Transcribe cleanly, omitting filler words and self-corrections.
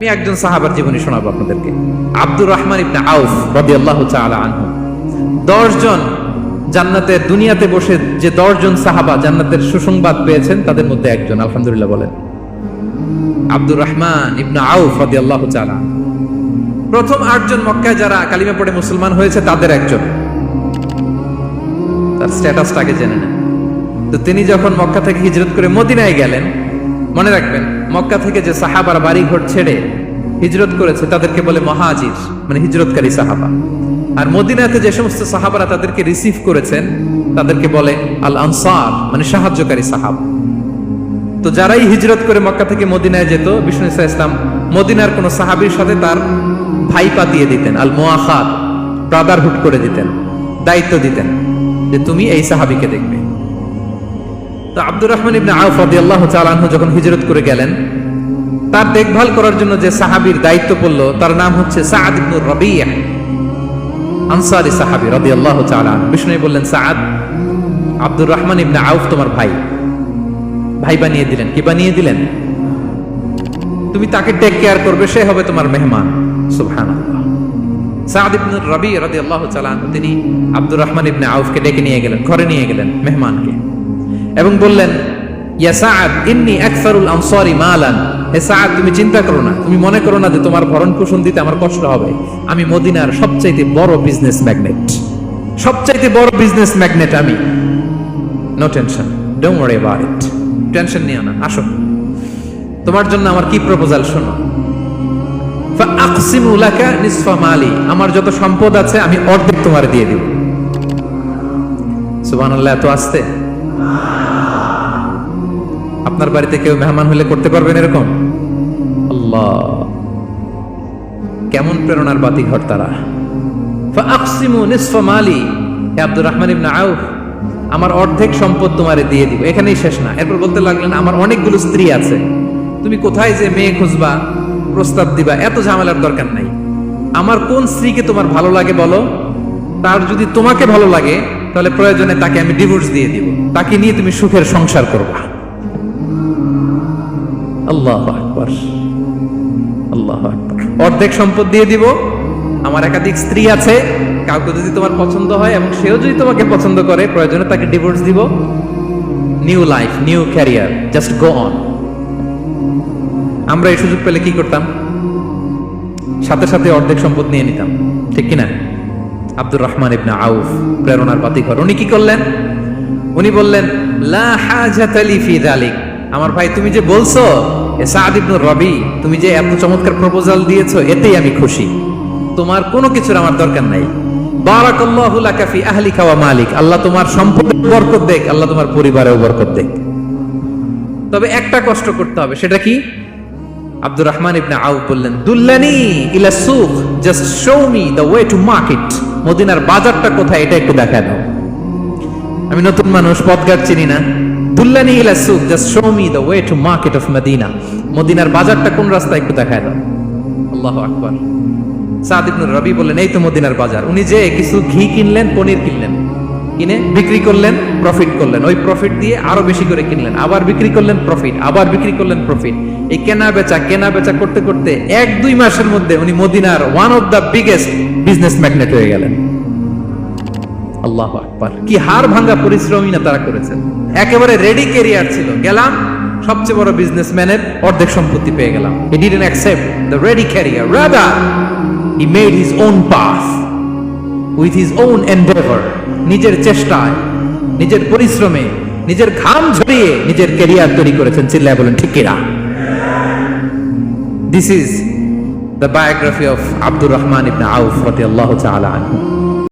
আমি একজন সাহাবার জীবনী শোনাবো আপনাদেরকে। আব্দুর রহমান ইবনে আউফ রাদিয়াল্লাহু তাআলা আনহু 10 জন জান্নাতের দুনিয়াতে বসে যে 10 জন সাহাবা জান্নাতের সুসংবাদ পেয়েছেন তাদের মধ্যে একজন, আলহামদুলিল্লাহ বলেন। আব্দুর রহমান ইবনে আউফ রাদিয়াল্লাহু তাআলা প্রথম 8 জন মক্কায় যারা কালিমা পড়ে মুসলমান হয়েছে তাদের একজন। তার স্ট্যাটাসটাকে জেনে নেন। তো তিনি যখন মক্কা থেকে হিজরত করে মদিনায় গেলেন, মনে রাখবেন মক্কা থেকে যে সাহাবারা বাড়ি ঘর ছেড়ে হিজরত করেছে তাদেরকে বলে মহাজির, মানে হিজরতকারী সাহাবা। আর মদিনাতে যে সমস্ত সাহাবারা তাদেরকে রিসিভ করেছেন তাদেরকে বলে আল আনসার, মানে সাহায্যকারী সাহাবা। তো যারাই হিজরত করে মক্কা থেকে মদিনায় যেত, বিষ্ণু ইসলাম মদিনার কোন সাহাবীর সাথে তার ভাই পাতিয়ে দিতেন, আল মুআখাত, ব্রাদারহুড করে দিতেন, দায়িত্ব দিতেন যে তুমি এই সাহাবীকে দেখবে। তো আব্দুর রহমান ইবনে আউফ রাদিয়াল্লাহু তাআলা আনহু যখন হিজরত করে গেলেন, তার দেখভাল করার জন্য যে সাহাবীর দায়িত্ব পড়ল তার নাম হচ্ছে সাআদ ইবনে রাবিয়া, আনসারী সাহাবী রাদিয়াল্লাহু তাআলা আনহু। বিষ্ণু বললেন, সাআদ, আব্দুর রহমান ইবনে আউফ তোমার ভাই, ভাই বানিয়ে দিলেন। কি বানিয়ে দিলেন? তুমি তাকে টেক কেয়ার করবে, সে হবে তোমার মেহমান। সুবহানাল্লাহ। সাআদ ইবনে রাবিয়া রাদিয়াল্লাহু তাআলা আনহু তিনি আব্দুর রহমান ইবনে আউফকে ডেকে নিয়ে গেলেন, ঘরে নিয়ে গেলেন মেহমানকে, এবং বললেন, ইয়া সাআদ ইন্নী আকসারুল আনসারি মালান। হে সাআদ, তুমি চিন্তা করো না, তুমি মনে করো না যে তোমার ভরণ পোষণ দিতে আমার কষ্ট হবে। আমি মদিনার সবচাইতে বড় বিজনেস ম্যাগনেট, সবচাইতে বড় বিজনেস ম্যাগনেট আমি। No tension, don't worry about it. Tension নিও না, আসো, তোমার জন্য আমার কি প্রপোজাল শোনো। ফাআকসিমু লাকা নিসফা মালি, আমার যত সম্পদ আছে আমি অর্ধেক তোমার দিয়ে দেব। সুবহানাল্লাহ। এত আসতে আপনার বাড়িতে কেউ মেহমান হলে করতে পারবেন এরকম? আল্লাহ, কেমন প্রেরণার বাতি ঘর তারা। ফাআকসিমু নিসফা মালি, হে আব্দুর রহমান ইবনে আউফ, আমার অর্ধেক সম্পদ তোমারে দিয়ে দিব। এখানেই শেষ না, এরপর বলতে লাগলেন, আমার অনেকগুলো স্ত্রী আছে, তুমি কোথায় যে মেয়ে খুঁজবা, প্রস্তাব দিবা, এত ঝামেলার দরকার নাই। আমার কোন স্ত্রীকে তোমার ভালো লাগে বলো, তার যদি তোমাকে ভালো লাগে তাহলে প্রয়োজনে তাকে আমি ডিভোর্স দিয়ে দিব, তাকে নিয়ে তুমি সুখের সংসার করবা। আল্লাহু আকবার, আল্লাহু আকবার। অর্ধেক সম্পদ দিয়ে দিব, আমার একাধিক স্ত্রী আছে, কাউকে যদি তোমার পছন্দ হয় এবং সেও যদি তোমাকে পছন্দ করে প্রয়োজনে তাকে ডিভোর্স দিব। New life, new career, just go on. আমরা এই সুযোগ পেলে কি করতাম? সাথে সাথে অর্ধেক সম্পদ নিয়ে নিতাম, ঠিক কিনা? আব্দুর রহমান ইবনে আউফ প্রেরণার বাতিঘর। উনি কি করলেন? উনি বললেন, লা হাজাতা লি ফি যালিক। আমার ভাই, তুমি যে বলছো সাআদ ইবনে রাবি, তুমি যে এত চমৎকার প্রপোজাল দিয়েছো, এতেই আমি খুশি, তোমার কোনো কিছুর আমার দরকার নাই। বারাকাল্লাহু লাকা ফি আহলিকা ওয়া মালিক, আল্লাহ তোমার সম্পদে বরকত দেখ, আল্লাহ তোমার পরিবারেও বরকত দেখ। তবে একটা কষ্ট করতে হবে, সেটা কি? আব্দুর রহমান ইবনে আউফ বললেন, দুল্লানি ইলা সুক, just show me the way to market. মদিনার বাজারটা কোথায় এটা একটু দেখায় দাও। আমি নতুন মানুষ, পথঘাট চিনি না। দুল্লানি ইলা সুক, just show me the way to market of Madina. মদিনার বাজারটা কোন রাস্তায় একটু দেখায় দাও। আল্লাহু আকবার। সাআদ ইবনে রাবি বললেন, এই তো মদিনার বাজার। উনি যে কিছু ঘি কিনলেন, পনির কিনলেন, কিনে বিক্রি করলেন, প্রফিট করলেন। ওই প্রফিট দিয়ে আরো বেশি করে কিনলেন, আবার বিক্রি করলেন, প্রফিট, আবার বিক্রি করলেন, প্রফিট। এই কেনা বেচা করতে করতে 1-2 মাসের মধ্যে উনি মদিনার one of the biggest business magnate হয়ে গেলেন। আল্লাহু আকবার। কি হাড় ভাঙা পরিশ্রমই না তারা করেছেন। একেবারে রেডি ক্যারিয়ার ছিল, গেলাম সবচেয়ে বড় বিজনেসম্যানের অর্ধেক সম্পত্তি পেয়ে গেলাম। He didn't accept the ready career, rather he made his own path with his own endeavor. নিজের চেষ্টায়, নিজের পরিশ্রমে, নিজের ঘাম ঝরিয়ে নিজের ক্যারিয়ার তৈরি করেছেন। চিল্লায় বলেন ঠিক কিনা? This is the biography of Abdul Rahman ibn Auf radiyallahu ta'ala anhu.